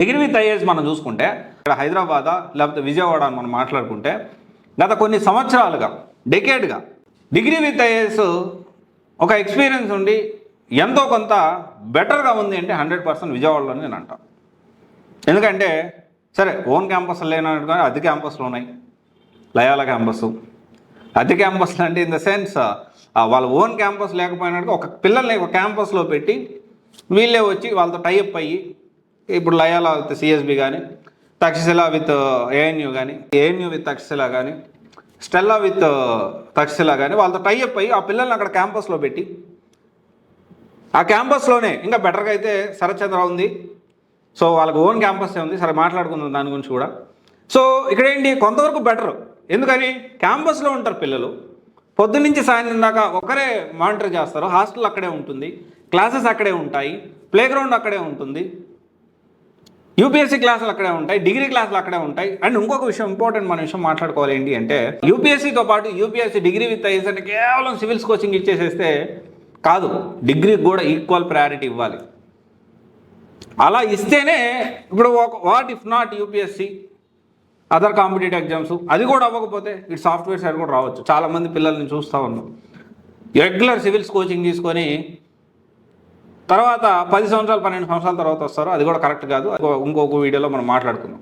Degree with IAS మనం చూసుకుంటే ఇక్కడ హైదరాబాదా లేకపోతే విజయవాడ అని మనం మాట్లాడుకుంటే గత కొన్ని సంవత్సరాలుగా డెకేడ్గా డిగ్రీ విత్ ఐఏఎస్ ఒక ఎక్స్పీరియన్స్ ఉండి ఎంతో కొంత బెటర్గా ఉంది అంటే 100% విజయవాడలోనే నేను అంటాను. ఎందుకంటే సరే ఓన్ క్యాంపస్ లేనట్టుగా అద్దె క్యాంపస్లు ఉన్నాయి. లయాలా క్యాంపస్ అద్దె క్యాంపస్లు అంటే ఇన్ ద సెన్స్ వాళ్ళ ఓన్ క్యాంపస్ లేకపోయినట్టుగా ఒక పిల్లల్ని ఒక క్యాంపస్లో పెట్టి వీళ్ళే వచ్చి వాళ్ళతో టైఅప్ అయ్యి ఇప్పుడు లయాలా విత్ సిఎస్బి కానీ, తక్షశిల విత్ ఏఎన్యూ కానీ, ఏఎన్యూ విత్ తక్షశిల కానీ, స్టెల్లా విత్ తక్షశిల కానీ వాళ్ళతో టైఅప్ అయ్యి ఆ పిల్లల్ని అక్కడ క్యాంపస్లో పెట్టి ఆ క్యాంపస్లోనే ఇంకా బెటర్గా అయితే శరత్చంద్ర ఉంది. సో వాళ్ళకి ఓన్ క్యాంపస్ ఉంది. సరే మాట్లాడుకుందాం దాని గురించి కూడా. సో ఇక్కడ ఏంటి కొంతవరకు బెటర్. ఎందుకని క్యాంపస్లో ఉంటారు పిల్లలు, పొద్దున్నుంచి సాయంత్రం దాకా ఒకరే మానిటర్ చేస్తారు. హాస్టల్ అక్కడే ఉంటుంది, క్లాసెస్ అక్కడే ఉంటాయి, ప్లే గ్రౌండ్ అక్కడే ఉంటుంది, యూపీఎస్సీ క్లాసులు అక్కడే ఉంటాయి, డిగ్రీ క్లాసులు అక్కడే ఉంటాయి. అండ్ ఇంకొక విషయం ఇంపార్టెంట్ మన విషయం మాట్లాడుకోవాలి ఏంటి అంటే యూపీఎస్సీతో పాటు యూపీఎస్సీ డిగ్రీ విత్ ఐఏఎస్ అంటే కేవలం సివిల్స్ కోచింగ్ ఇచ్చేసేస్తే కాదు, డిగ్రీకి కూడా ఈక్వల్ ప్రయారిటీ ఇవ్వాలి. అలా ఇస్తేనే ఇప్పుడు what if not UPSC other competitive exams అది కూడా అవ్వకపోతే ఇటు సాఫ్ట్వేర్ సైడ్ కూడా రావచ్చు. చాలామంది పిల్లల్ని చూస్తూ ఉన్నాం రెగ్యులర్ సివిల్స్ కోచింగ్ తీసుకొని తర్వాత 10 సంవత్సరాలు 12 సంవత్సరాల తర్వాత వస్తారు. అది కూడా కరెక్ట్ కాదు. ఇంకొక వీడియోలో మనం మాట్లాడుకుందాం.